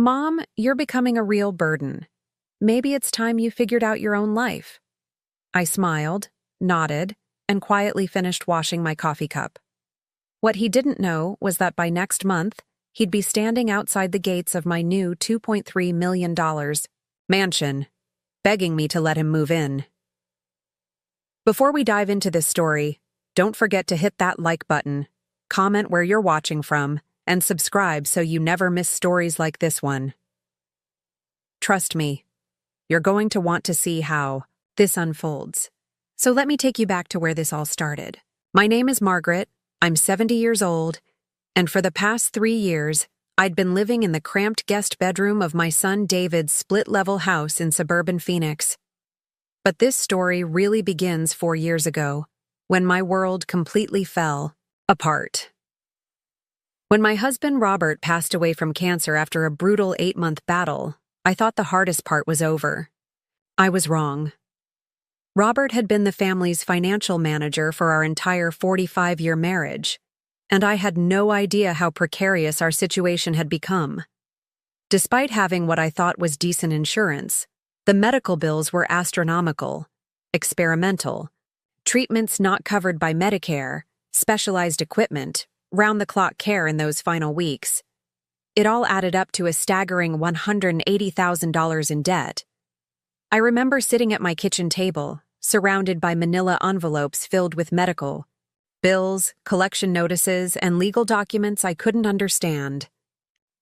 "Mom, you're becoming a real burden. Maybe it's time you figured out your own life." I smiled, nodded, and quietly finished washing my coffee cup. What he didn't know was that by next month, he'd be standing outside the gates of my new $2.3 million mansion, begging me to let him move in. Before we dive into this story, don't forget to hit that like button, comment where you're watching from, and subscribe so you never miss stories like this one. Trust me, you're going to want to see how this unfolds. So let me take you back to where this all started. My name is Margaret, I'm 70 years old, and for the past 3 years, I'd been living in the cramped guest bedroom of my son David's split-level house in suburban Phoenix. But this story really begins 4 years ago, when my world completely fell apart. When my husband Robert passed away from cancer after a brutal 8-month battle, I thought the hardest part was over. I was wrong. Robert had been the family's financial manager for our entire 45-year marriage, and I had no idea how precarious our situation had become. Despite having what I thought was decent insurance, the medical bills were astronomical, experimental, treatments not covered by Medicare, specialized equipment, round-the-clock care in those final weeks. It all added up to a staggering $180,000 in debt. I remember sitting at my kitchen table, surrounded by manila envelopes filled with medical bills, collection notices, and legal documents I couldn't understand.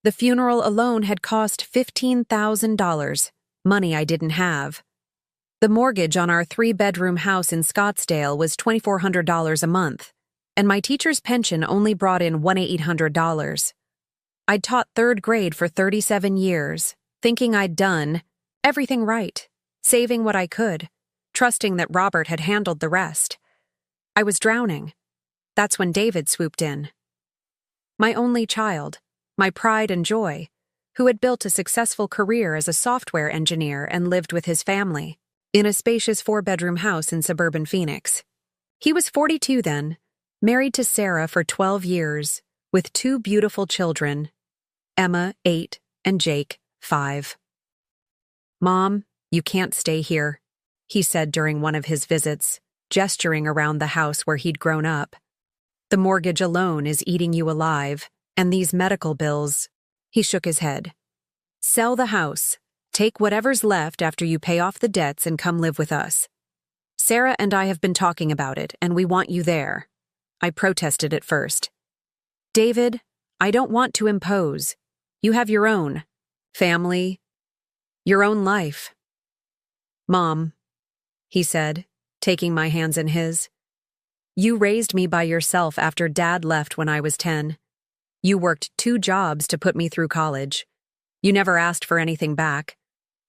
The funeral alone had cost $15,000, money I didn't have. The mortgage on our 3-bedroom house in Scottsdale was $2,400 a month, and my teacher's pension only brought in $1,800. I'd taught 3rd grade for 37 years, thinking I'd done everything right, saving what I could, trusting that Robert had handled the rest. I was drowning. That's when David swooped in. My only child, my pride and joy, who had built a successful career as a software engineer and lived with his family in a spacious 4-bedroom house in suburban Phoenix. He was 42 then, married to Sarah for 12 years, with 2 beautiful children, Emma, 8, and Jake, 5. "Mom, you can't stay here," he said during one of his visits, gesturing around the house where he'd grown up. "The mortgage alone is eating you alive, and these medical bills—" He shook his head. "Sell the house, take whatever's left after you pay off the debts and come live with us. Sarah and I have been talking about it, and we want you there." I protested at first. "David, I don't want to impose. You have your own family, your own life." "Mom," he said, taking my hands in his, "you raised me by yourself after Dad left when I was 10. You worked 2 jobs to put me through college. You never asked for anything back.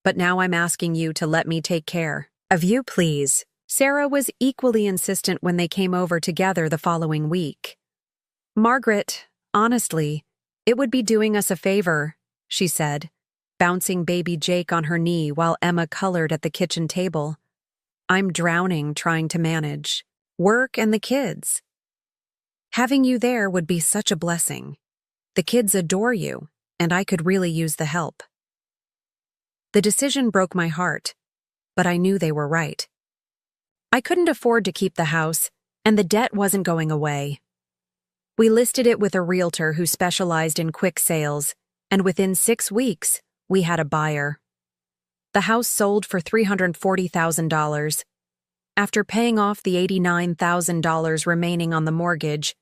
But now I'm asking you to let me take care of you, please." Sarah was equally insistent when they came over together the following week. "Margaret, honestly, it would be doing us a favor," she said, bouncing baby Jake on her knee while Emma colored at the kitchen table. "I'm drowning trying to manage work and the kids. Having you there would be such a blessing. The kids adore you, and I could really use the help." The decision broke my heart, but I knew they were right. I couldn't afford to keep the house, and the debt wasn't going away. We listed it with a realtor who specialized in quick sales, and within 6 weeks, we had a buyer. The house sold for $340,000. After paying off the $89,000 remaining on the mortgage,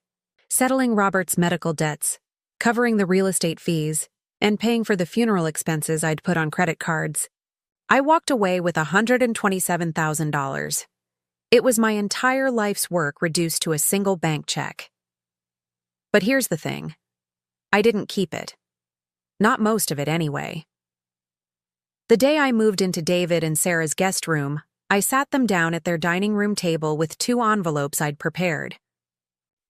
settling Robert's medical debts, covering the real estate fees, and paying for the funeral expenses I'd put on credit cards, I walked away with $127,000. It was my entire life's work reduced to a single bank check. But here's the thing. I didn't keep it. Not most of it, anyway. The day I moved into David and Sarah's guest room, I sat them down at their dining room table with 2 envelopes I'd prepared.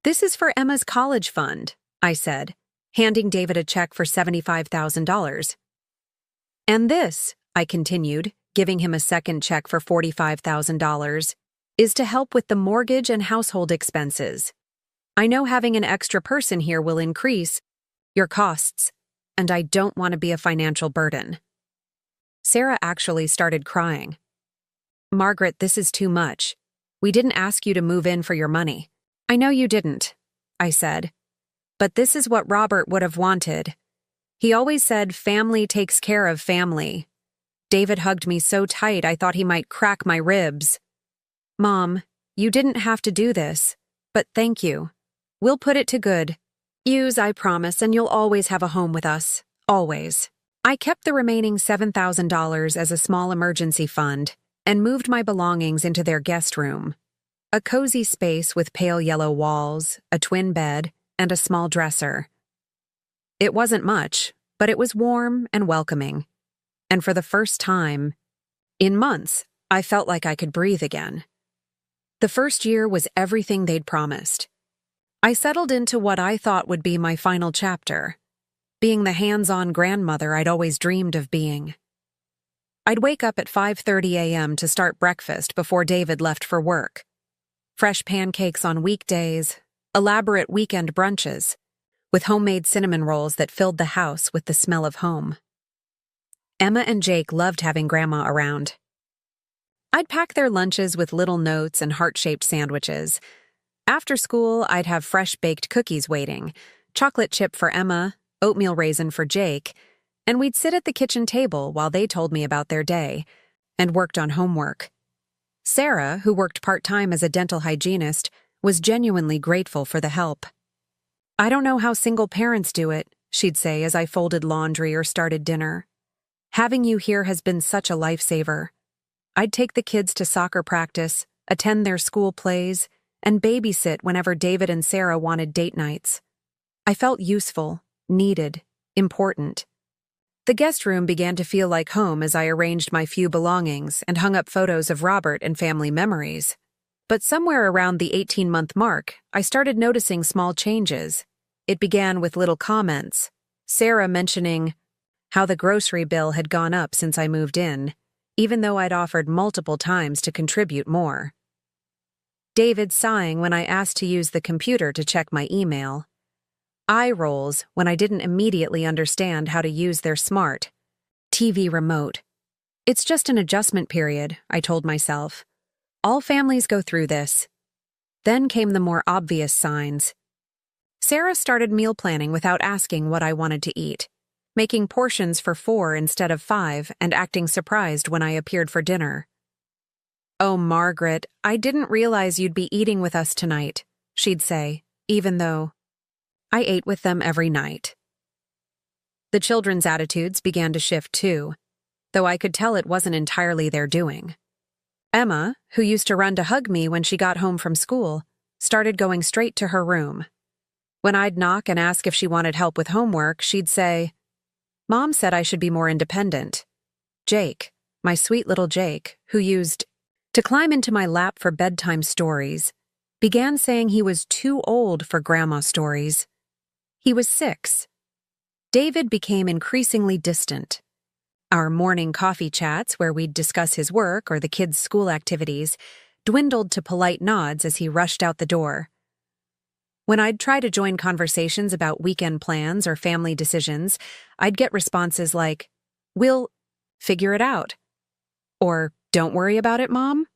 "This is for Emma's college fund," I said, handing David a check for $75,000. "And this," I continued, giving him a second check for $45,000, "is to help with the mortgage and household expenses. I know having an extra person here will increase your costs, and I don't want to be a financial burden." Sarah actually started crying. "Margaret, this is too much. We didn't ask you to move in for your money." "I know you didn't," I said. "But this is what Robert would have wanted. He always said family takes care of family." David hugged me so tight I thought he might crack my ribs. "Mom, you didn't have to do this, but thank you. We'll put it to good use, I promise, and you'll always have a home with us. Always." I kept the remaining $7,000 as a small emergency fund and moved my belongings into their guest room. A cozy space with pale yellow walls, a twin bed, and a small dresser. It wasn't much, but it was warm and welcoming. And for the first time in months, I felt like I could breathe again. The first year was everything they'd promised. I settled into what I thought would be my final chapter, being the hands-on grandmother I'd always dreamed of being. I'd wake up at 5:30 a.m. to start breakfast before David left for work. Fresh pancakes on weekdays, elaborate weekend brunches, with homemade cinnamon rolls that filled the house with the smell of home. Emma and Jake loved having Grandma around. I'd pack their lunches with little notes and heart-shaped sandwiches. After school, I'd have fresh-baked cookies waiting, chocolate chip for Emma, oatmeal raisin for Jake, and we'd sit at the kitchen table while they told me about their day and worked on homework. Sarah, who worked part-time as a dental hygienist, was genuinely grateful for the help. "I don't know how single parents do it," she'd say as I folded laundry or started dinner. "Having you here has been such a lifesaver. I'd take the kids to soccer practice, attend their school plays, and babysit whenever David and Sarah wanted date nights. I felt useful, needed, important." The guest room began to feel like home as I arranged my few belongings and hung up photos of Robert and family memories. But somewhere around the 18-month mark, I started noticing small changes. It began with little comments. Sarah mentioning how the grocery bill had gone up since I moved in, even though I'd offered multiple times to contribute more. David sighing when I asked to use the computer to check my email. Eye rolls when I didn't immediately understand how to use their smart TV remote. "It's just an adjustment period," I told myself. "All families go through this." Then came the more obvious signs. Sarah started meal planning without asking what I wanted to eat, making portions for 4 instead of 5 and acting surprised when I appeared for dinner. "Oh, Margaret, I didn't realize you'd be eating with us tonight," she'd say, even though I ate with them every night. The children's attitudes began to shift too, though I could tell it wasn't entirely their doing. Emma, who used to run to hug me when she got home from school, started going straight to her room. When I'd knock and ask if she wanted help with homework, she'd say, "Mom said I should be more independent." Jake, my sweet little Jake, who used to climb into my lap for bedtime stories, began saying he was too old for grandma stories. He was 6. David became increasingly distant. Our morning coffee chats, where we'd discuss his work or the kids' school activities, dwindled to polite nods as he rushed out the door. When I'd try to join conversations about weekend plans or family decisions, I'd get responses like, "We'll figure it out," or "Don't worry about it, Mom."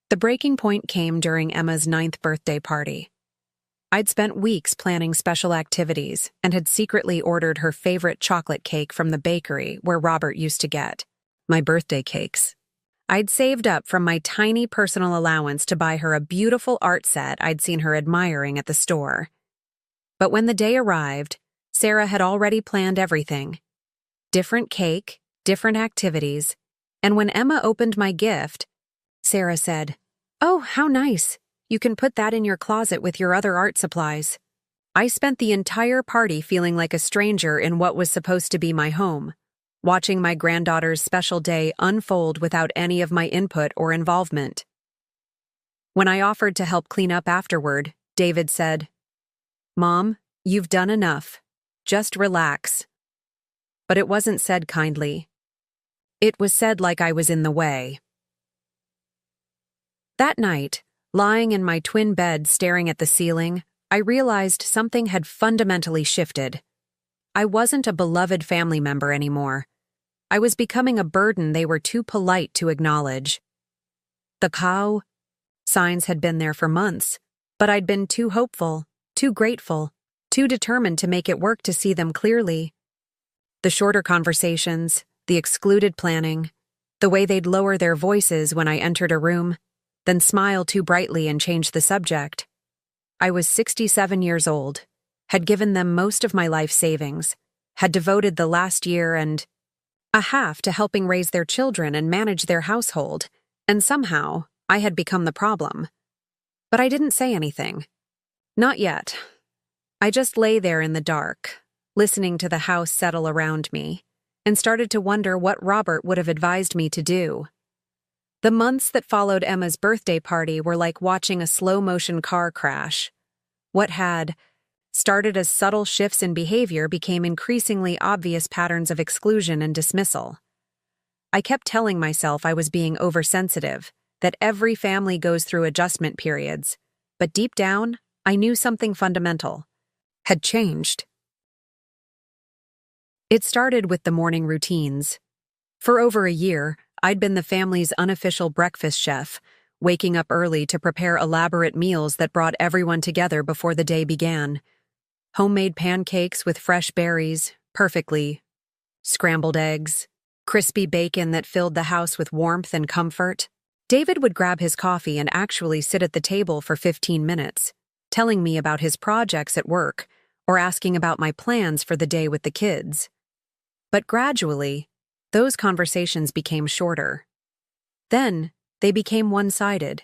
The breaking point came during Emma's 9th birthday party. I'd spent weeks planning special activities and had secretly ordered her favorite chocolate cake from the bakery where Robert used to get my birthday cakes. I'd saved up from my tiny personal allowance to buy her a beautiful art set I'd seen her admiring at the store. But when the day arrived, Sarah had already planned everything. Different cake, different activities, and when Emma opened my gift, Sarah said, "Oh, how nice. You can put that in your closet with your other art supplies." I spent the entire party feeling like a stranger in what was supposed to be my home, watching my granddaughter's special day unfold without any of my input or involvement. When I offered to help clean up afterward, David said, "Mom, you've done enough. Just relax." But it wasn't said kindly. It was said like I was in the way. That night, lying in my twin bed staring at the ceiling, I realized something had fundamentally shifted. I wasn't a beloved family member anymore. I was becoming a burden they were too polite to acknowledge. The cow signs had been there for months, but I'd been too hopeful, too grateful, too determined to make it work to see them clearly. The shorter conversations, the excluded planning, the way they'd lower their voices when I entered a room, then smile too brightly and change the subject. I was 67 years old, had given them most of my life savings, had devoted the last year and a half to helping raise their children and manage their household, and somehow I had become the problem. But I didn't say anything. Not yet. I just lay there in the dark, listening to the house settle around me, and started to wonder what Robert would have advised me to do. The months that followed Emma's birthday party were like watching a slow-motion car crash. What had started as subtle shifts in behavior became increasingly obvious patterns of exclusion and dismissal. I kept telling myself I was being oversensitive, that every family goes through adjustment periods, but deep down, I knew something fundamental had changed. It started with the morning routines. For over a year, I'd been the family's unofficial breakfast chef, waking up early to prepare elaborate meals that brought everyone together before the day began. Homemade pancakes with fresh berries, perfectly scrambled eggs, crispy bacon that filled the house with warmth and comfort. David would grab his coffee and actually sit at the table for 15 minutes, telling me about his projects at work or asking about my plans for the day with the kids. But gradually, those conversations became shorter. Then, they became one-sided,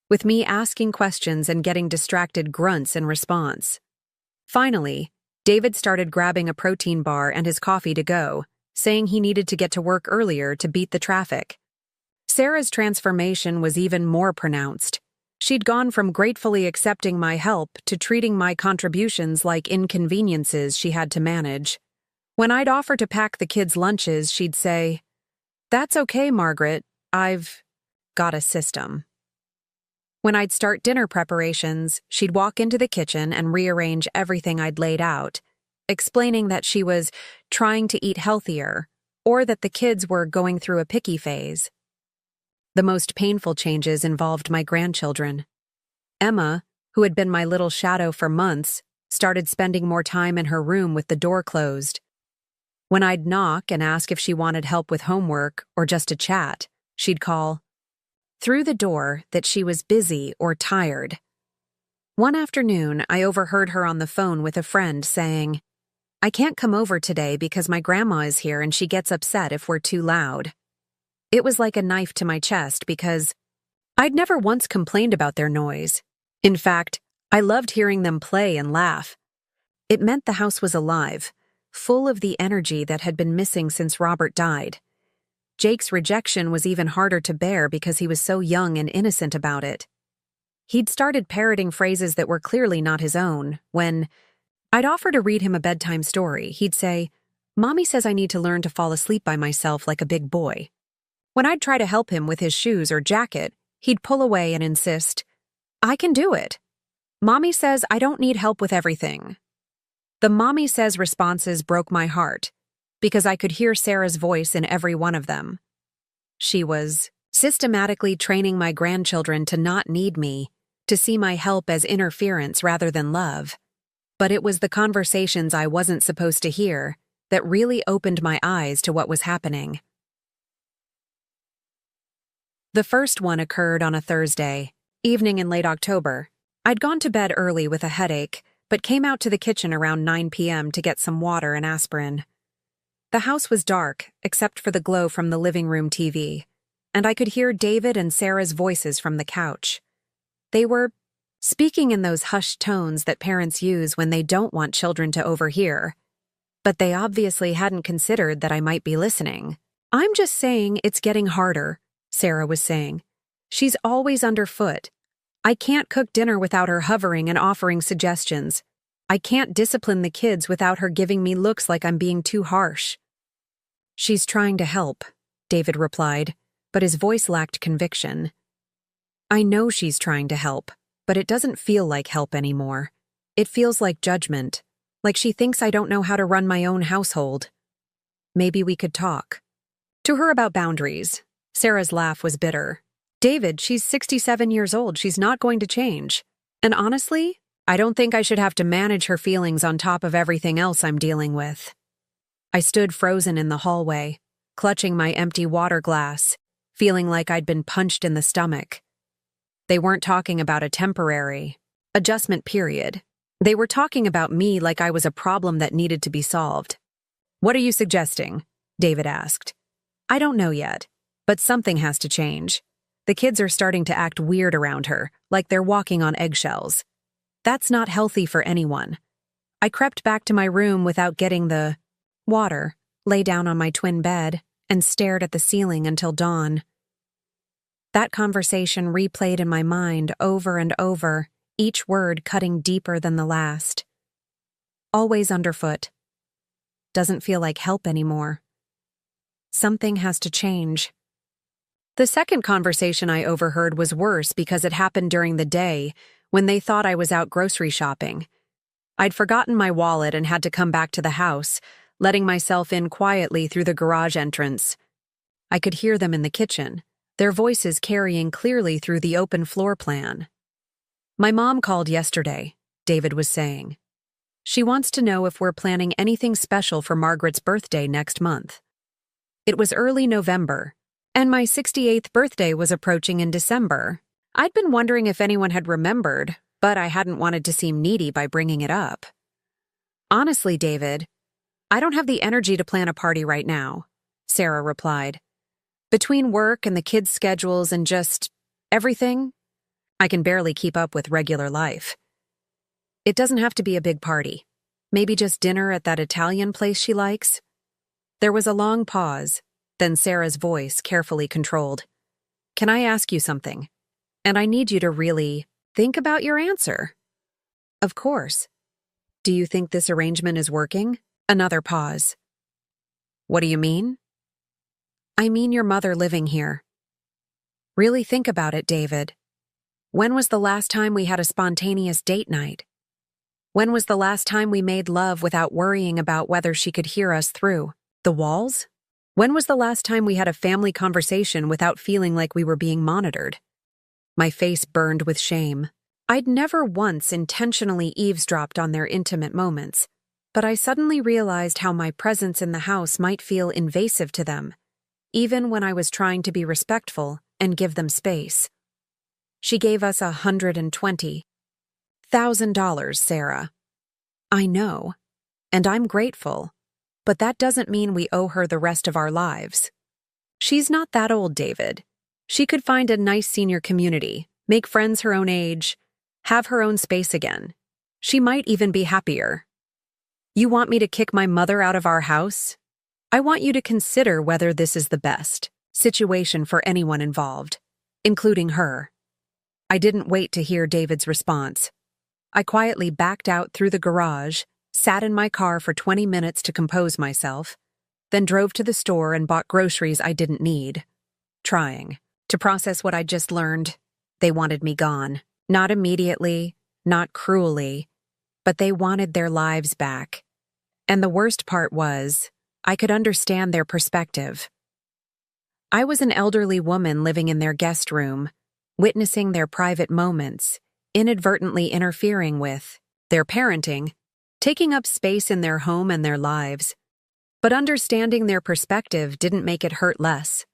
with me asking questions and getting distracted grunts in response. Finally, David started grabbing a protein bar and his coffee to go, saying he needed to get to work earlier to beat the traffic. Sarah's transformation was even more pronounced. She'd gone from gratefully accepting my help to treating my contributions like inconveniences she had to manage. When I'd offer to pack the kids' lunches, she'd say, "That's okay, Margaret, I've got a system." When I'd start dinner preparations, she'd walk into the kitchen and rearrange everything I'd laid out, explaining that she was trying to eat healthier, or that the kids were going through a picky phase. The most painful changes involved my grandchildren. Emma, who had been my little shadow for months, started spending more time in her room with the door closed. When I'd knock and ask if she wanted help with homework or just to chat, she'd call through the door that she was busy or tired. One afternoon, I overheard her on the phone with a friend saying, "I can't come over today because my grandma is here and she gets upset if we're too loud." It was like a knife to my chest because I'd never once complained about their noise. In fact, I loved hearing them play and laugh. It meant the house was alive, full of the energy that had been missing since Robert died. Jake's rejection was even harder to bear because he was so young and innocent about it. He'd started parroting phrases that were clearly not his own. When I'd offer to read him a bedtime story, he'd say, "Mommy says I need to learn to fall asleep by myself like a big boy." When I'd try to help him with his shoes or jacket, he'd pull away and insist, "I can do it. Mommy says I don't need help with everything." The "Mommy says" responses broke my heart, because I could hear Sarah's voice in every one of them. She was systematically training my grandchildren to not need me, to see my help as interference rather than love. But it was the conversations I wasn't supposed to hear that really opened my eyes to what was happening. The first one occurred on a Thursday evening in late October. I'd gone to bed early with a headache, but came out to the kitchen around 9 p.m. to get some water and aspirin. The house was dark, except for the glow from the living room TV, and I could hear David and Sarah's voices from the couch. They were speaking in those hushed tones that parents use when they don't want children to overhear. But they obviously hadn't considered that I might be listening. "I'm just saying it's getting harder," Sarah was saying. "She's always underfoot. I can't cook dinner without her hovering and offering suggestions. I can't discipline the kids without her giving me looks like I'm being too harsh." "She's trying to help," David replied, but his voice lacked conviction. "I know she's trying to help, but it doesn't feel like help anymore. It feels like judgment, Like she thinks I don't know how to run my own household. Maybe we could talk. To her about boundaries, Sarah's laugh was bitter. David, she's 67 years old. She's not going to change. And honestly, I don't think I should have to manage her feelings on top of everything else I'm dealing with. I stood frozen in the hallway, clutching my empty water glass, feeling like I'd been punched in the stomach. They weren't talking about a temporary adjustment period. They were talking about me like I was a problem that needed to be solved. "What are you suggesting?" David asked. "I don't know yet, but something has to change. The kids are starting to act weird around her, like they're walking on eggshells. That's not healthy for anyone." I crept back to my room without getting the water, lay down on my twin bed, and stared at the ceiling until dawn. That conversation replayed in my mind over and over, each word cutting deeper than the last. Always underfoot. Doesn't feel like help anymore. Something has to change. The second conversation I overheard was worse because it happened during the day, when they thought I was out grocery shopping. I'd forgotten my wallet and had to come back to the house, letting myself in quietly through the garage entrance. I could hear them in the kitchen, their voices carrying clearly through the open floor plan. "My mom called yesterday," David was saying. "She wants to know if we're planning anything special for Margaret's birthday next month." It was early November, and my 68th birthday was approaching in December. I'd been wondering if anyone had remembered, but I hadn't wanted to seem needy by bringing it up. "Honestly, David, I don't have the energy to plan a party right now," Sarah replied. "Between work and the kids' schedules and just everything, I can barely keep up with regular life. It doesn't have to be a big party. Maybe just dinner at that Italian place she likes." There was a long pause, then Sarah's voice carefully controlled. "Can I ask you something? And I need you to really think about your answer." "Of course. Do you think this arrangement is working?" Another pause. "What do you mean?" "I mean your mother living here. Really think about it, David. When was the last time we had a spontaneous date night? When was the last time we made love without worrying about whether she could hear us through the walls? When was the last time we had a family conversation without feeling like we were being monitored?" My face burned with shame. I'd never once intentionally eavesdropped on their intimate moments, but I suddenly realized how my presence in the house might feel invasive to them, even when I was trying to be respectful and give them space. "She gave us $120,000, Sarah." "I know, and I'm grateful, but that doesn't mean we owe her the rest of our lives. She's not that old, David. She could find a nice senior community, make friends her own age, have her own space again. She might even be happier. You want me to kick my mother out of our house? I want you to consider whether this is the best situation for anyone involved, including her." I didn't wait to hear David's response. I quietly backed out through the garage, sat in my car for 20 minutes to compose myself, then drove to the store and bought groceries I didn't need, trying to process what I'd just learned. They wanted me gone. Not immediately, not cruelly, but they wanted their lives back. And the worst part was, I could understand their perspective. I was an elderly woman living in their guest room, witnessing their private moments, inadvertently interfering with their parenting, taking up space in their home and their lives. But understanding their perspective didn't make it hurt less.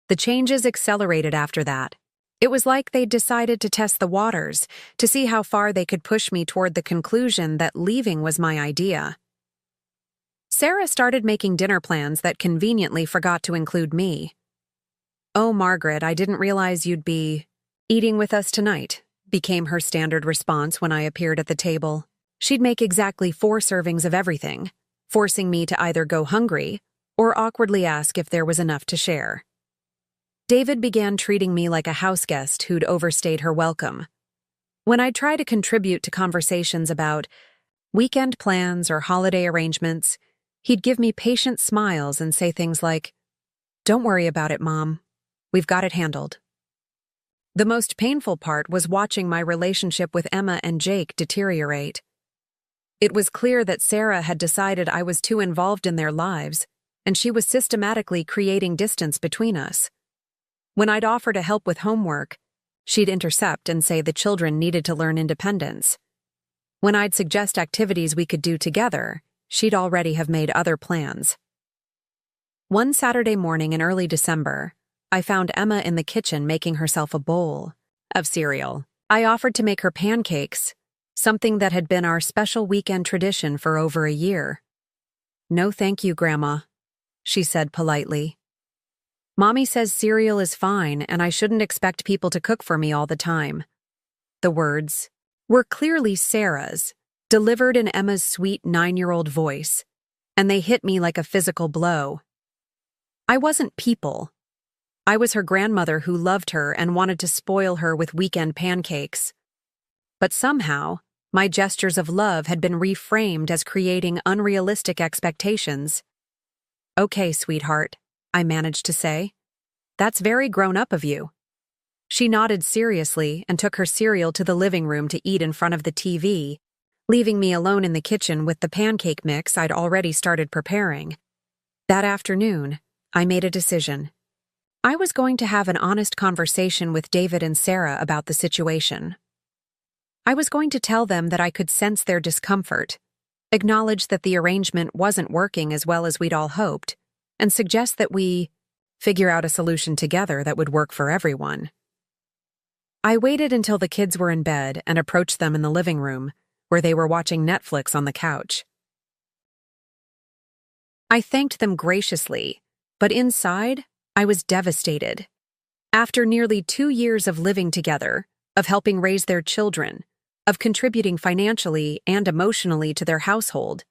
The changes accelerated after that. It was like they'd decided to test the waters, to see how far they could push me toward the conclusion that leaving was my idea. Sarah started making dinner plans that conveniently forgot to include me. "Oh, Margaret, I didn't realize you'd be eating with us tonight," became her standard response when I appeared at the table. She'd make exactly 4 servings of everything, forcing me to either go hungry or awkwardly ask if there was enough to share. David began treating me like a house guest who'd overstayed her welcome. When I'd try to contribute to conversations about weekend plans or holiday arrangements, he'd give me patient smiles and say things like, "Don't worry about it, Mom. We've got it handled." The most painful part was watching my relationship with Emma and Jake deteriorate. It was clear that Sarah had decided I was too involved in their lives, and she was systematically creating distance between us. When I'd offer to help with homework, she'd intercept and say the children needed to learn independence. When I'd suggest activities we could do together, she'd already have made other plans. One Saturday morning in early December, I found Emma in the kitchen making herself a bowl of cereal. I offered to make her pancakes, something that had been our special weekend tradition for over a year. "No thank you, Grandma," she said politely. "Mommy says cereal is fine and I shouldn't expect people to cook for me all the time." The words were clearly Sarah's, delivered in Emma's sweet 9-year-old voice, and they hit me like a physical blow. I wasn't people. I was her grandmother who loved her and wanted to spoil her with weekend pancakes. But somehow, my gestures of love had been reframed as creating unrealistic expectations. "Okay, sweetheart," I managed to say. "That's very grown up of you." She nodded seriously and took her cereal to the living room to eat in front of the TV, leaving me alone in the kitchen with the pancake mix I'd already started preparing. That afternoon, I made a decision. I was going to have an honest conversation with David and Sarah about the situation. I was going to tell them that I could sense their discomfort, acknowledge that the arrangement wasn't working as well as we'd all hoped, and suggest that we figure out a solution together that would work for everyone. I waited until the kids were in bed and approached them in the living room, where they were watching Netflix on the couch. I thanked them graciously, but inside, I was devastated. After nearly 2 years of living together, of helping raise their children, of contributing financially and emotionally to their household,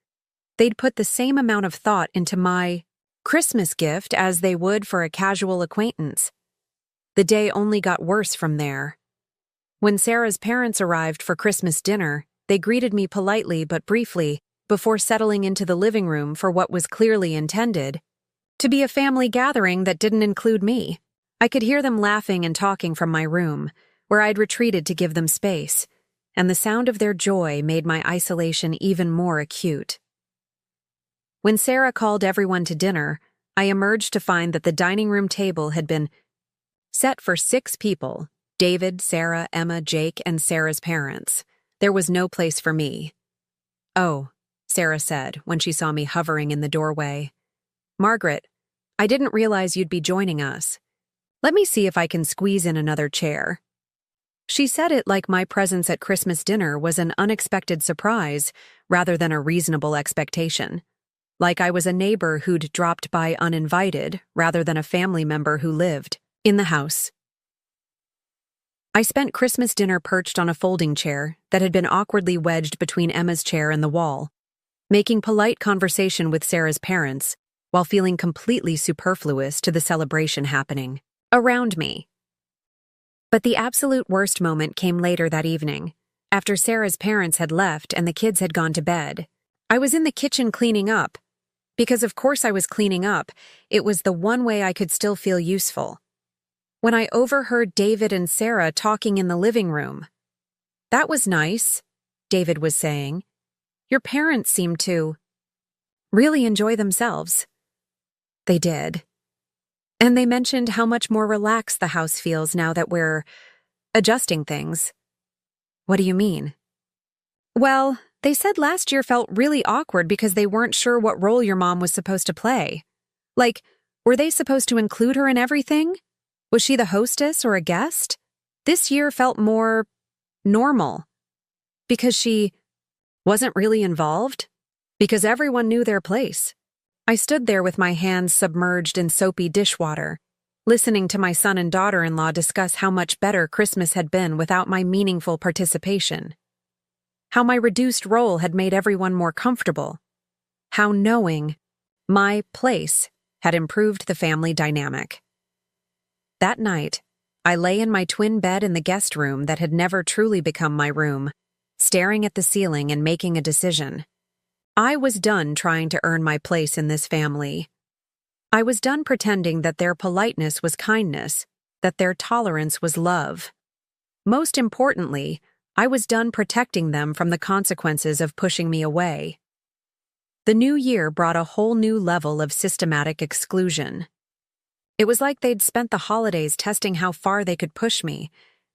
they'd put the same amount of thought into my Christmas gift as they would for a casual acquaintance. The day only got worse from there. When Sarah's parents arrived for Christmas dinner, they greeted me politely but briefly before settling into the living room for what was clearly intended to be a family gathering that didn't include me. I could hear them laughing and talking from my room, where I'd retreated to give them space, and the sound of their joy made my isolation even more acute. When Sarah called everyone to dinner, I emerged to find that the dining room table had been set for 6 people: David, Sarah, Emma, Jake, and Sarah's parents. There was no place for me. "Oh," Sarah said when she saw me hovering in the doorway. "Margaret, I didn't realize you'd be joining us. Let me see if I can squeeze in another chair." She said it like my presence at Christmas dinner was an unexpected surprise rather than a reasonable expectation. Like I was a neighbor who'd dropped by uninvited rather than a family member who lived in the house. I spent Christmas dinner perched on a folding chair that had been awkwardly wedged between Emma's chair and the wall, making polite conversation with Sarah's parents while feeling completely superfluous to the celebration happening around me. But the absolute worst moment came later that evening, after Sarah's parents had left and the kids had gone to bed. I was in the kitchen cleaning up. Because of course I was cleaning up, it was the one way I could still feel useful. When I overheard David and Sarah talking in the living room. "That was nice," David was saying. "Your parents seemed to really enjoy themselves." They did. And they mentioned how much more relaxed the house feels now that we're adjusting things. "What do you mean?" "Well, they said last year felt really awkward because they weren't sure what role your mom was supposed to play. Like, were they supposed to include her in everything? Was she the hostess or a guest? This year felt more normal. Because she wasn't really involved? Because everyone knew their place." I stood there with my hands submerged in soapy dishwater, listening to my son and daughter-in-law discuss how much better Christmas had been without my meaningful participation. How my reduced role had made everyone more comfortable. How knowing my place had improved the family dynamic. That night, I lay in my twin bed in the guest room that had never truly become my room, staring at the ceiling and making a decision. I was done trying to earn my place in this family. I was done pretending that their politeness was kindness, that their tolerance was love. Most importantly, I was done protecting them from the consequences of pushing me away. The new year brought a whole new level of systematic exclusion. It was like they'd spent the holidays testing how far they could push me,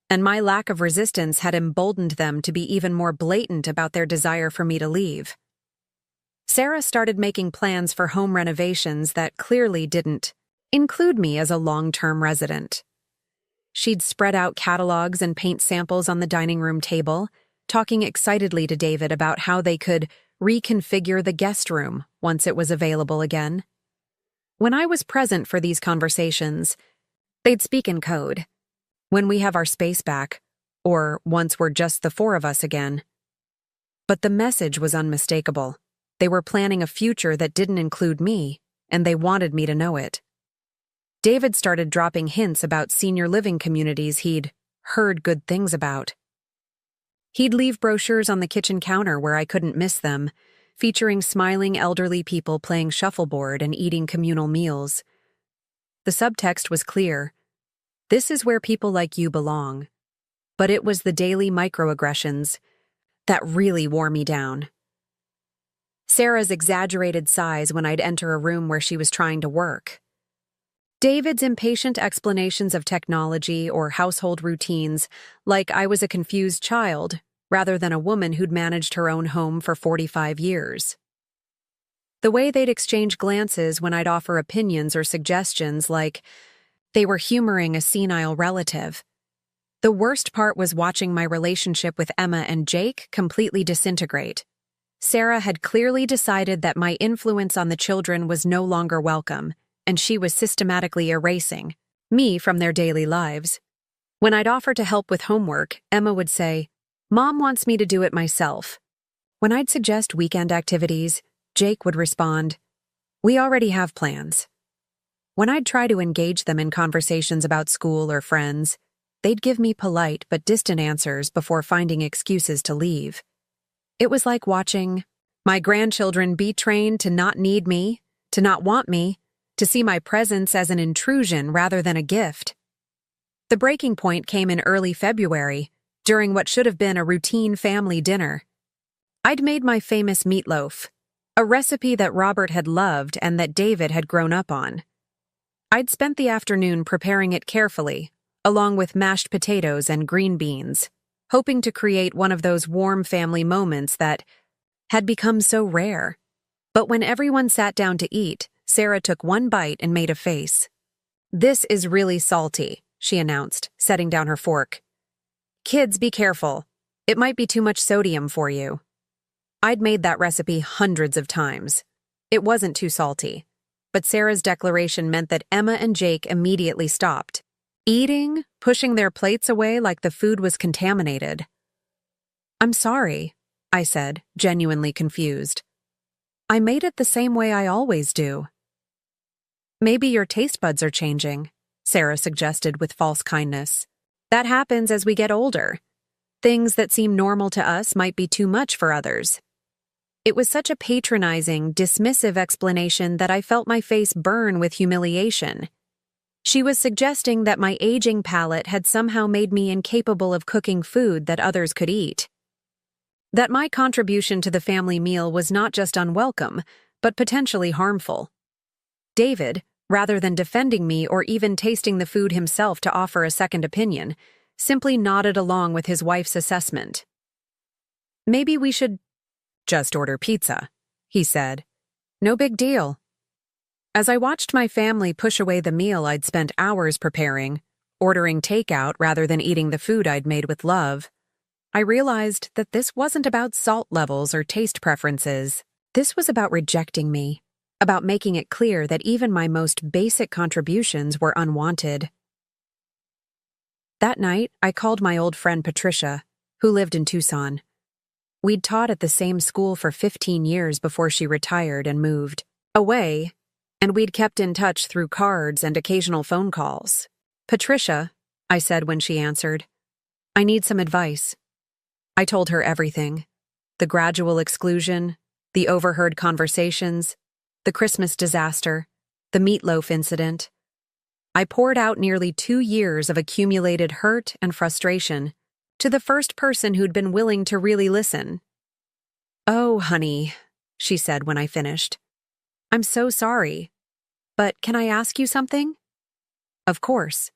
and my lack of resistance had emboldened them to be even more blatant about their desire for me to leave. Sarah started making plans for home renovations that clearly didn't include me as a long-term resident. She'd spread out catalogs and paint samples on the dining room table, talking excitedly to David about how they could reconfigure the guest room once it was available again. When I was present for these conversations, they'd speak in code. When we have our space back, or once we're just the four of us again. But the message was unmistakable. They were planning a future that didn't include me, and they wanted me to know it. David started dropping hints about senior living communities he'd heard good things about. He'd leave brochures on the kitchen counter where I couldn't miss them, featuring smiling elderly people playing shuffleboard and eating communal meals. The subtext was clear. This is where people like you belong. But it was the daily microaggressions that really wore me down. Sarah's exaggerated sighs when I'd enter a room where she was trying to work. David's impatient explanations of technology or household routines, like I was a confused child, rather than a woman who'd managed her own home for 45 years. The way they'd exchange glances when I'd offer opinions or suggestions, like they were humoring a senile relative. The worst part was watching my relationship with Emma and Jake completely disintegrate. Sarah had clearly decided that my influence on the children was no longer welcome, and she was systematically erasing me from their daily lives. When I'd offer to help with homework, Emma would say, "Mom wants me to do it myself." When I'd suggest weekend activities, Jake would respond, "We already have plans." When I'd try to engage them in conversations about school or friends, they'd give me polite but distant answers before finding excuses to leave. It was like watching my grandchildren be trained to not need me, to not want me, to see my presence as an intrusion rather than a gift. The breaking point came in early February, during what should have been a routine family dinner. I'd made my famous meatloaf, a recipe that Robert had loved and that David had grown up on. I'd spent the afternoon preparing it carefully, along with mashed potatoes and green beans, hoping to create one of those warm family moments that had become so rare. But when everyone sat down to eat, Sarah took one bite and made a face. "This is really salty," she announced, setting down her fork. "Kids, be careful. It might be too much sodium for you." I'd made that recipe hundreds of times. It wasn't too salty. But Sarah's declaration meant that Emma and Jake immediately stopped eating, pushing their plates away like the food was contaminated. "I'm sorry," I said, genuinely confused. "I made it the same way I always do." "Maybe your taste buds are changing," Sarah suggested with false kindness. "That happens as we get older. Things that seem normal to us might be too much for others." It was such a patronizing, dismissive explanation that I felt my face burn with humiliation. She was suggesting that my aging palate had somehow made me incapable of cooking food that others could eat. That my contribution to the family meal was not just unwelcome, but potentially harmful. David, rather than defending me or even tasting the food himself to offer a second opinion, simply nodded along with his wife's assessment. "Maybe we should just order pizza," he said. "No big deal." As I watched my family push away the meal I'd spent hours preparing, ordering takeout rather than eating the food I'd made with love, I realized that this wasn't about salt levels or taste preferences. This was about rejecting me, about making it clear that even my most basic contributions were unwanted. That night, I called my old friend Patricia, who lived in Tucson. We'd taught at the same school for 15 years before she retired and moved away, and we'd kept in touch through cards and occasional phone calls. "Patricia," I said when she answered, "I need some advice." I told her everything. The gradual exclusion, the overheard conversations, the Christmas disaster, the meatloaf incident. I poured out nearly 2 years of accumulated hurt and frustration, to the first person who'd been willing to really listen. "Oh, honey," she said when I finished. "I'm so sorry. But can I ask you something?" "Of course."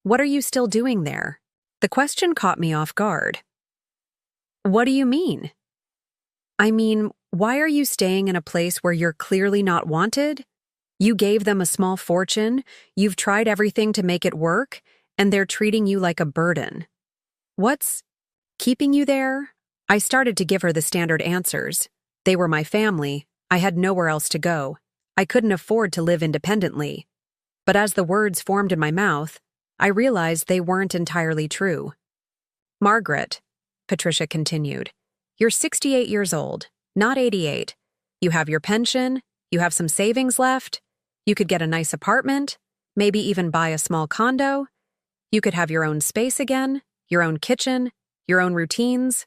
"What are you still doing there?" The question caught me off guard. "What do you mean?" "I mean, why are you staying in a place where you're clearly not wanted? You gave them a small fortune, you've tried everything to make it work, and they're treating you like a burden. What's keeping you there?" I started to give her the standard answers. They were my family. I had nowhere else to go. I couldn't afford to live independently. But as the words formed in my mouth, I realized they weren't entirely true. "Margaret," Patricia continued, "you're 68 years old, not 88. You have your pension, you have some savings left, you could get a nice apartment, maybe even buy a small condo. You could have your own space again, your own kitchen, your own routines.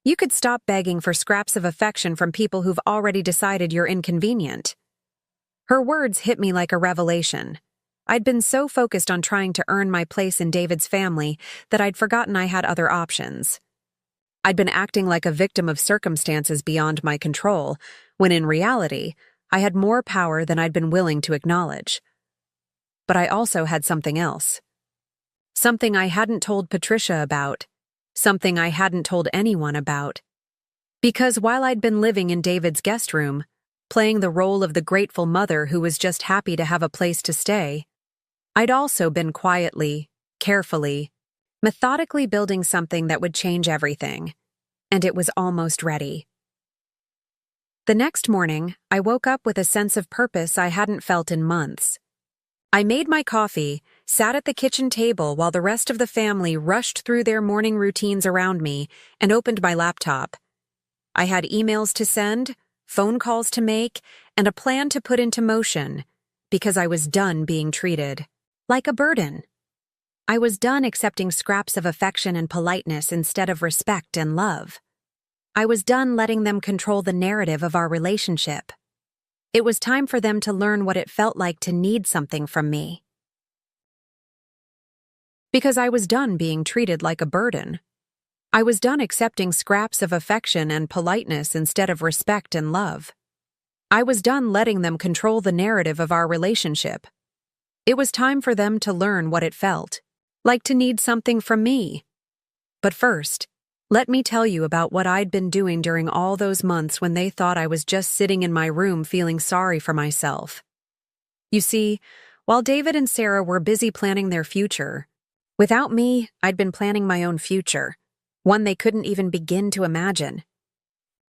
You could stop begging for scraps of affection from people who've already decided you're inconvenient." Her words hit me like a revelation. I'd been so focused on trying to earn my place in David's family that I'd forgotten I had other options. I'd been acting like a victim of circumstances beyond my control, when in reality, I had more power than I'd been willing to acknowledge. But I also had something else. Something I hadn't told Patricia about. Something I hadn't told anyone about. Because while I'd been living in David's guest room, playing the role of the grateful mother who was just happy to have a place to stay, I'd also been quietly, carefully, methodically building something that would change everything, and it was almost ready. The next morning, I woke up with a sense of purpose I hadn't felt in months. I made my coffee, sat at the kitchen table while the rest of the family rushed through their morning routines around me, and opened my laptop. I had emails to send, phone calls to make, and a plan to put into motion, because I was done being treated like a burden. I was done accepting scraps of affection and politeness instead of respect and love. I was done letting them control the narrative of our relationship. It was time for them to learn what it felt like to need something from me. Because I was done being treated like a burden. I was done accepting scraps of affection and politeness instead of respect and love. I was done letting them control the narrative of our relationship. It was time for them to learn what it felt like to need something from me. But first, let me tell you about what I'd been doing during all those months when they thought I was just sitting in my room feeling sorry for myself. You see, while David and Sarah were busy planning their future, without me, I'd been planning my own future, one they couldn't even begin to imagine.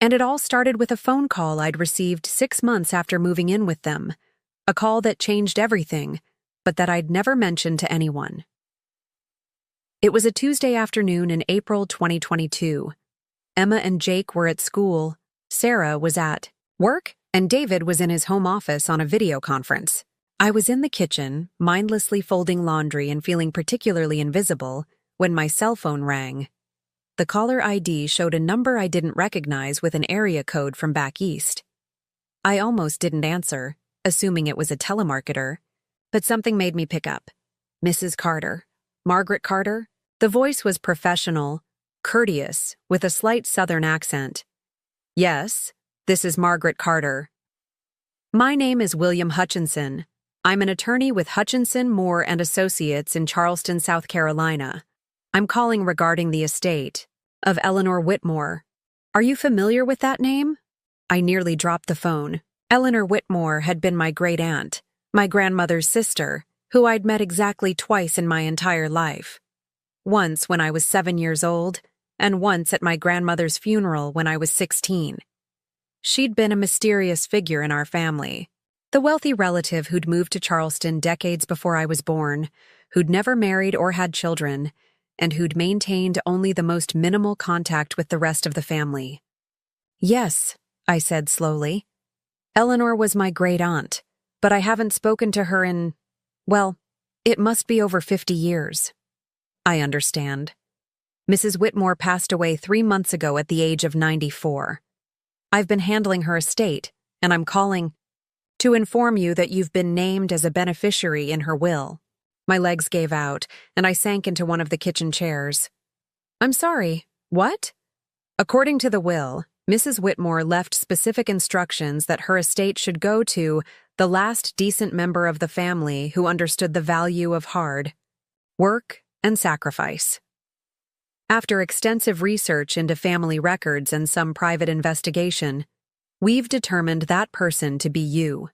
And it all started with a phone call I'd received 6 months after moving in with them, a call that changed everything, but that I'd never mentioned to anyone. It was a Tuesday afternoon in April 2022. Emma and Jake were at school, Sarah was at work, and David was in his home office on a video conference. I was in the kitchen, mindlessly folding laundry and feeling particularly invisible, when my cell phone rang. The caller ID showed a number I didn't recognize with an area code from back east. I almost didn't answer, assuming it was a telemarketer, but something made me pick up. Mrs. Carter. Margaret Carter? The voice was professional, courteous, with a slight southern accent. "Yes, this is Margaret Carter. My name is William Hutchinson. I'm an attorney with Hutchinson, Moore and Associates in Charleston, South Carolina. I'm calling regarding the estate of Eleanor Whitmore. Are you familiar with that name?" I nearly dropped the phone. Eleanor Whitmore had been my great-aunt, my grandmother's sister, who I'd met exactly twice in my entire life. Once when I was 7 years old, and once at my grandmother's funeral when I was 16. She'd been a mysterious figure in our family. The wealthy relative who'd moved to Charleston decades before I was born, who'd never married or had children, and who'd maintained only the most minimal contact with the rest of the family. "Yes," I said slowly. "Eleanor was my great-aunt, but I haven't spoken to her in, well, it must be over 50 years. "I understand. Mrs. Whitmore passed away 3 months ago at the age of 94. I've been handling her estate, and I'm calling to inform you that you've been named as a beneficiary in her will." My legs gave out, and I sank into one of the kitchen chairs. I'm sorry, what? According to the will, Mrs. Whitmore left specific instructions that her estate should go to the last decent member of the family who understood the value of hard work and sacrifice. After extensive research into family records and some private investigation, we've determined that person to be you.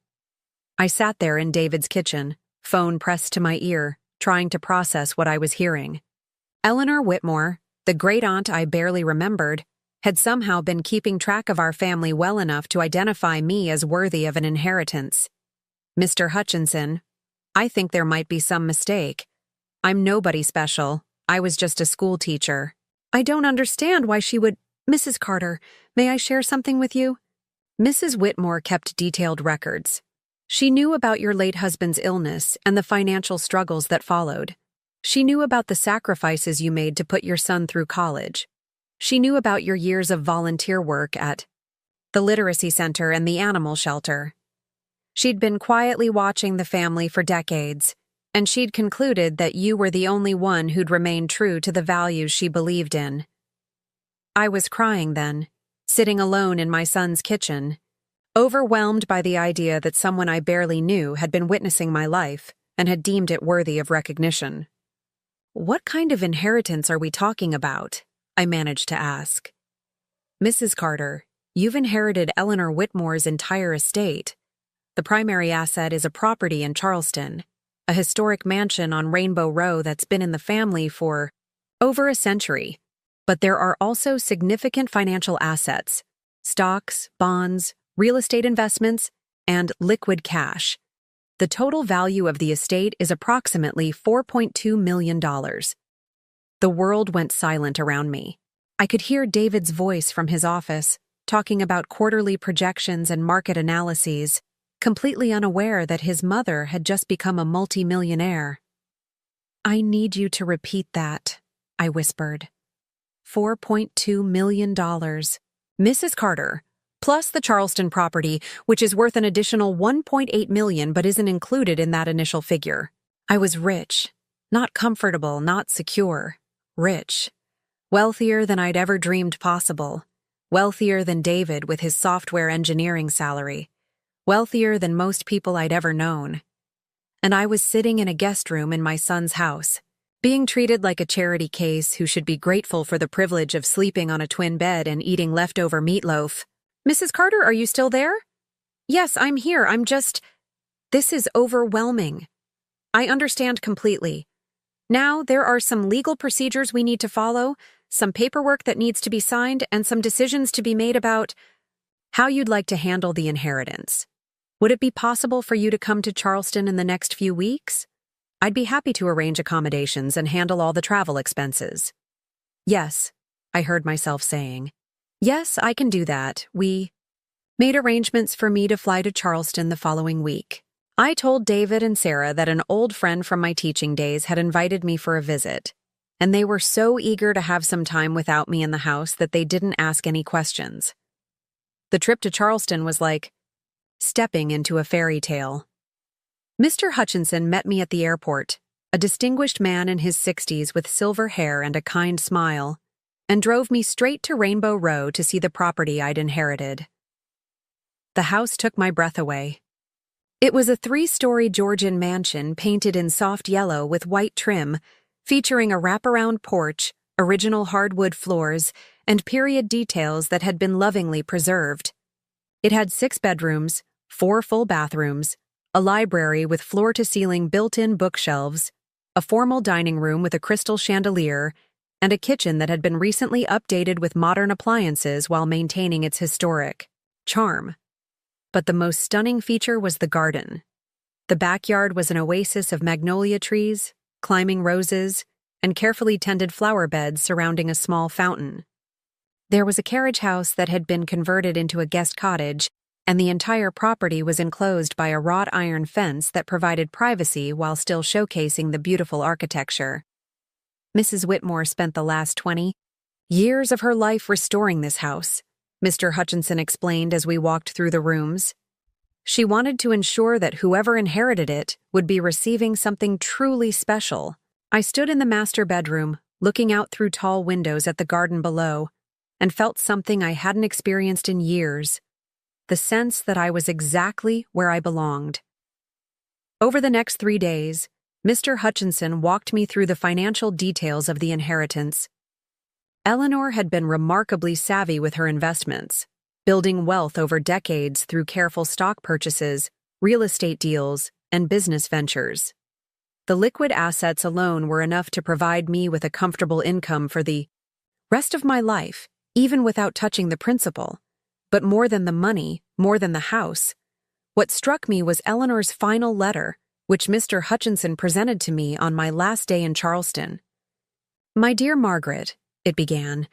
I sat there in David's kitchen, phone pressed to my ear, trying to process what I was hearing. Eleanor Whitmore, the great-aunt I barely remembered, had somehow been keeping track of our family well enough to identify me as worthy of an inheritance. Mr. Hutchinson, I think there might be some mistake. I'm nobody special. I was just a school teacher. I don't understand why she would— Mrs. Carter, may I share something with you? Mrs. Whitmore kept detailed records. She knew about your late husband's illness and the financial struggles that followed. She knew about the sacrifices you made to put your son through college. She knew about your years of volunteer work at the Literacy Center and the Animal Shelter. She'd been quietly watching the family for decades, and she'd concluded that you were the only one who'd remained true to the values she believed in. I was crying then, sitting alone in my son's kitchen, overwhelmed by the idea that someone I barely knew had been witnessing my life and had deemed it worthy of recognition. What kind of inheritance are we talking about? I managed to ask. Mrs. Carter, you've inherited Eleanor Whitmore's entire estate. The primary asset is a property in Charleston, a historic mansion on Rainbow Row that's been in the family for over a century. But there are also significant financial assets, stocks, bonds, real estate investments, and liquid cash. The total value of the estate is approximately $4.2 million. The world went silent around me. I could hear David's voice from his office, talking about quarterly projections and market analyses, completely unaware that his mother had just become a multi-millionaire. I need you to repeat that, I whispered. $4.2 million. Mrs. Carter, plus the Charleston property, which is worth an additional $1.8 million but isn't included in that initial figure. I was rich, not comfortable, not secure. Rich. Wealthier than I'd ever dreamed possible. Wealthier than David with his software engineering salary. Wealthier than most people I'd ever known. And I was sitting in a guest room in my son's house, being treated like a charity case who should be grateful for the privilege of sleeping on a twin bed and eating leftover meatloaf. Mrs. Carter, are you still there? Yes, I'm here. This is overwhelming. I understand completely. Now, there are some legal procedures we need to follow, some paperwork that needs to be signed, and some decisions to be made about how you'd like to handle the inheritance. Would it be possible for you to come to Charleston in the next few weeks? I'd be happy to arrange accommodations and handle all the travel expenses. Yes, I heard myself saying. Yes, I can do that. We made arrangements for me to fly to Charleston the following week. I told David and Sarah that an old friend from my teaching days had invited me for a visit, and they were so eager to have some time without me in the house that they didn't ask any questions. The trip to Charleston was like stepping into a fairy tale. Mr. Hutchinson met me at the airport, a distinguished man in his 60s with silver hair and a kind smile, and drove me straight to Rainbow Row to see the property I'd inherited. The house took my breath away. It was a 3-story Georgian mansion painted in soft yellow with white trim, featuring a wraparound porch, original hardwood floors, and period details that had been lovingly preserved. It had 6 bedrooms, 4 full bathrooms, a library with floor-to-ceiling built-in bookshelves, a formal dining room with a crystal chandelier, and a kitchen that had been recently updated with modern appliances while maintaining its historic charm. But the most stunning feature was the garden. The backyard was an oasis of magnolia trees, climbing roses, and carefully tended flower beds surrounding a small fountain. There was a carriage house that had been converted into a guest cottage, and the entire property was enclosed by a wrought iron fence that provided privacy while still showcasing the beautiful architecture. Mrs. Whitmore spent the last 20 years of her life restoring this house, Mr. Hutchinson explained as we walked through the rooms. She wanted to ensure that whoever inherited it would be receiving something truly special. I stood in the master bedroom, looking out through tall windows at the garden below, and felt something I hadn't experienced in years, the sense that I was exactly where I belonged. Over the next 3 days, Mr. Hutchinson walked me through the financial details of the inheritance. Eleanor had been remarkably savvy with her investments, building wealth over decades through careful stock purchases, real estate deals, and business ventures. The liquid assets alone were enough to provide me with a comfortable income for the rest of my life, even without touching the principal. But more than the money, more than the house, what struck me was Eleanor's final letter, which Mr. Hutchinson presented to me on my last day in Charleston. "My dear Margaret," it began,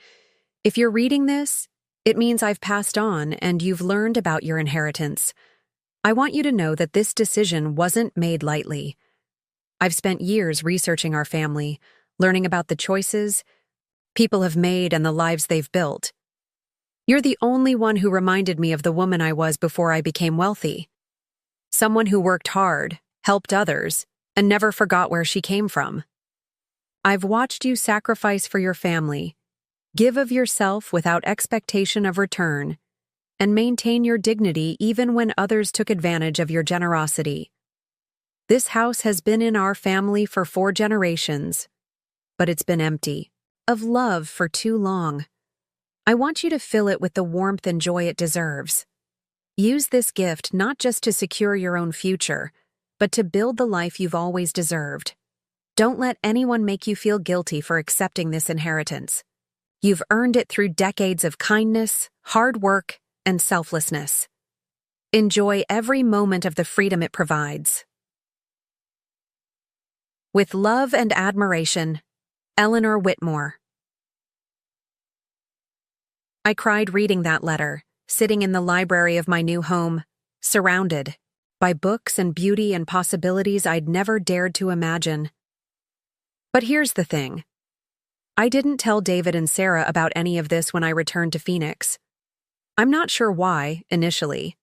"if you're reading this, it means I've passed on and you've learned about your inheritance. I want you to know that this decision wasn't made lightly. I've spent years researching our family, learning about the choices people have made and the lives they've built. You're the only one who reminded me of the woman I was before I became wealthy. Someone who worked hard, helped others, and never forgot where she came from. I've watched you sacrifice for your family, give of yourself without expectation of return, and maintain your dignity even when others took advantage of your generosity. This house has been in our family for 4 generations, but it's been empty of love for too long. I want you to fill it with the warmth and joy it deserves. Use this gift not just to secure your own future, but to build the life you've always deserved. Don't let anyone make you feel guilty for accepting this inheritance. You've earned it through decades of kindness, hard work, and selflessness. Enjoy every moment of the freedom it provides. With love and admiration, Eleanor Whitmore." I cried reading that letter, sitting in the library of my new home, surrounded by books and beauty and possibilities I'd never dared to imagine. But here's the thing. I didn't tell David and Sarah about any of this when I returned to Phoenix. I'm not sure why, initially.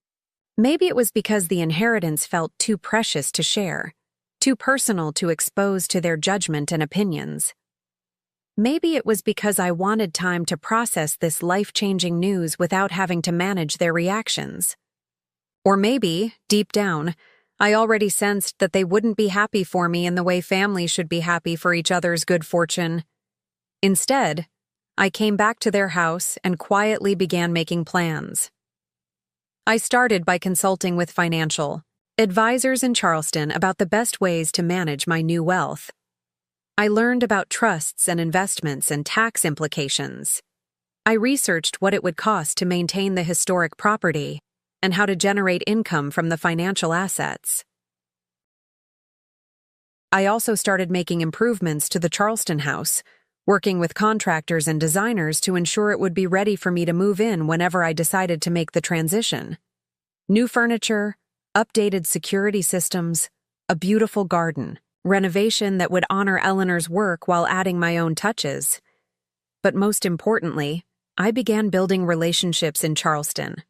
Maybe it was because the inheritance felt too precious to share, too personal to expose to their judgment and opinions. Maybe it was because I wanted time to process this life-changing news without having to manage their reactions. Or maybe, deep down, I already sensed that they wouldn't be happy for me in the way families should be happy for each other's good fortune. Instead, I came back to their house and quietly began making plans. I started by consulting with financial advisors in Charleston about the best ways to manage my new wealth. I learned about trusts and investments and tax implications. I researched what it would cost to maintain the historic property and how to generate income from the financial assets. I also started making improvements to the Charleston house, working with contractors and designers to ensure it would be ready for me to move in whenever I decided to make the transition. New furniture, updated security systems, a beautiful garden. Renovation that would honor Eleanor's work while adding my own touches. But most importantly, I began building relationships in Charleston.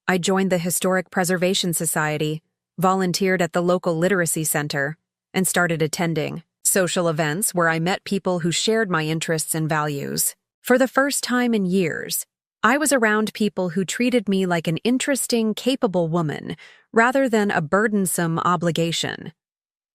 I joined the Historic Preservation Society, volunteered at the local literacy center, and started attending social events where I met people who shared my interests and values. For the first time in years, I was around people who treated me like an interesting, capable woman rather than a burdensome obligation.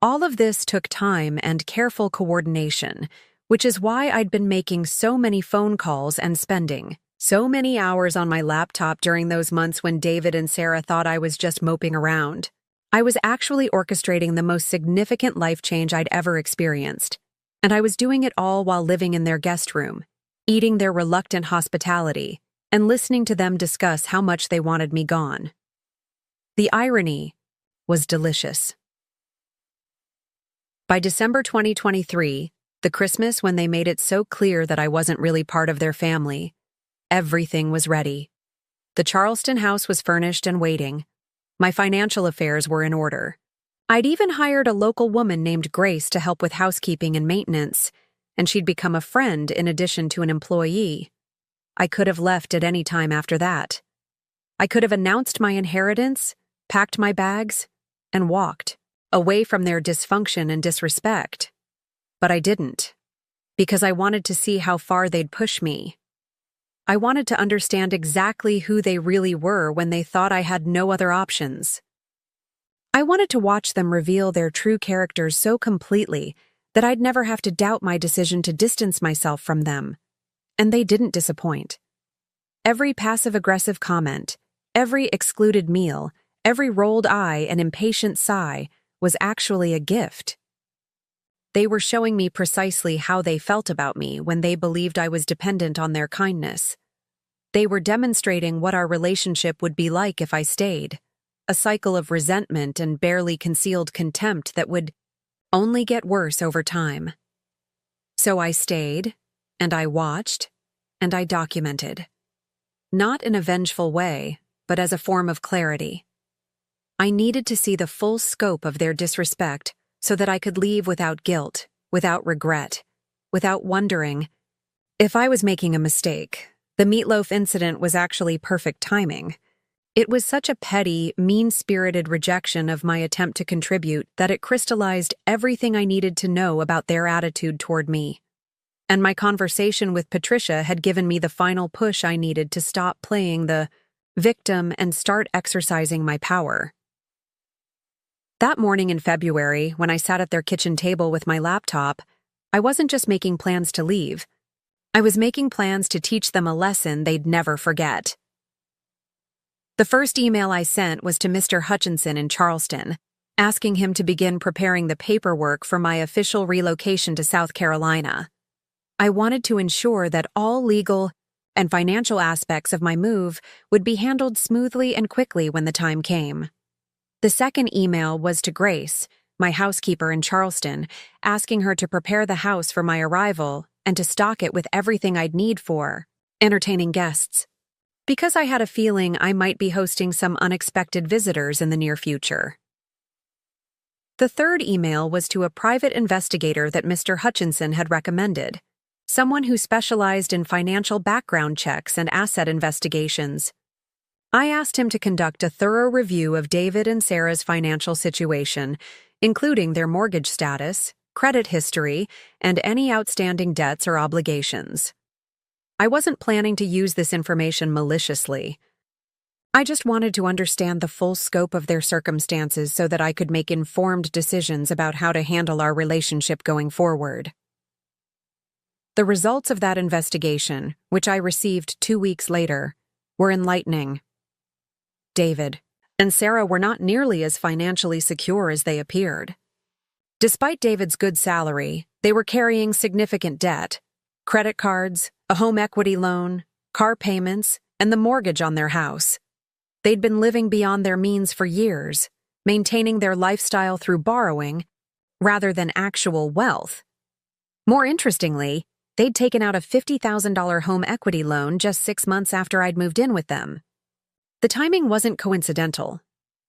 All of this took time and careful coordination, which is why I'd been making so many phone calls and spending so many hours on my laptop during those months when David and Sarah thought I was just moping around. I was actually orchestrating the most significant life change I'd ever experienced, and I was doing it all while living in their guest room, eating their reluctant hospitality, and listening to them discuss how much they wanted me gone. The irony was delicious. By December 2023, the Christmas when they made it so clear that I wasn't really part of their family, everything was ready. The Charleston house was furnished and waiting. My financial affairs were in order. I'd even hired a local woman named Grace to help with housekeeping and maintenance, and she'd become a friend in addition to an employee. I could have left at any time after that. I could have announced my inheritance, packed my bags, and walked away from their dysfunction and disrespect. But I didn't. because I wanted to see how far they'd push me. I wanted to understand exactly who they really were when they thought I had no other options. I wanted to watch them reveal their true characters so completely that I'd never have to doubt my decision to distance myself from them. And they didn't disappoint. Every passive-aggressive comment, every excluded meal, every rolled eye and impatient sigh was actually a gift. They were showing me precisely how they felt about me when they believed I was dependent on their kindness. They were demonstrating what our relationship would be like if I stayed, a cycle of resentment and barely concealed contempt that would only get worse over time. So I stayed, and I watched, and I documented. Not in a vengeful way, but as a form of clarity. I needed to see the full scope of their disrespect so that I could leave without guilt, without regret, without wondering if I was making a mistake. The meatloaf incident was actually perfect timing. It was such a petty, mean-spirited rejection of my attempt to contribute that it crystallized everything I needed to know about their attitude toward me. And my conversation with Patricia had given me the final push I needed to stop playing the victim and start exercising my power. That morning in February, when I sat at their kitchen table with my laptop, I wasn't just making plans to leave. I was making plans to teach them a lesson they'd never forget. The first email I sent was to Mr. Hutchinson in Charleston, asking him to begin preparing the paperwork for my official relocation to South Carolina. I wanted to ensure that all legal and financial aspects of my move would be handled smoothly and quickly when the time came. The second email was to Grace, my housekeeper in Charleston, asking her to prepare the house for my arrival and to stock it with everything I'd need for entertaining guests, because I had a feeling I might be hosting some unexpected visitors in the near future. The third email was to a private investigator that Mr. Hutchinson had recommended, someone who specialized in financial background checks and asset investigations. I asked him to conduct a thorough review of David and Sarah's financial situation, including their mortgage status, credit history, and any outstanding debts or obligations. I wasn't planning to use this information maliciously. I just wanted to understand the full scope of their circumstances so that I could make informed decisions about how to handle our relationship going forward. The results of that investigation, which I received 2 weeks later, were enlightening. David and Sarah were not nearly as financially secure as they appeared. Despite David's good salary, they were carrying significant debt, credit cards, a home equity loan, car payments, and the mortgage on their house. They'd been living beyond their means for years, maintaining their lifestyle through borrowing rather than actual wealth. More interestingly, they'd taken out a $50,000 home equity loan just 6 months after I'd moved in with them. The timing wasn't coincidental.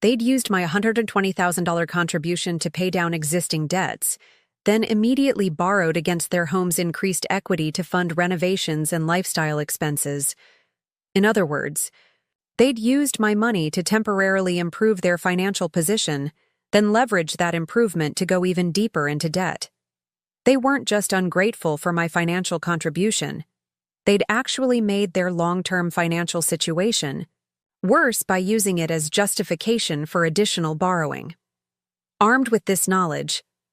They'd used my $120,000 contribution to pay down existing debts, then immediately borrowed against their home's increased equity to fund renovations and lifestyle expenses. In other words, they'd used my money to temporarily improve their financial position, then leverage that improvement to go even deeper into debt. They weren't just ungrateful for my financial contribution. They'd actually made their long-term financial situation worse by using it as justification for additional borrowing. Armed with this knowledge,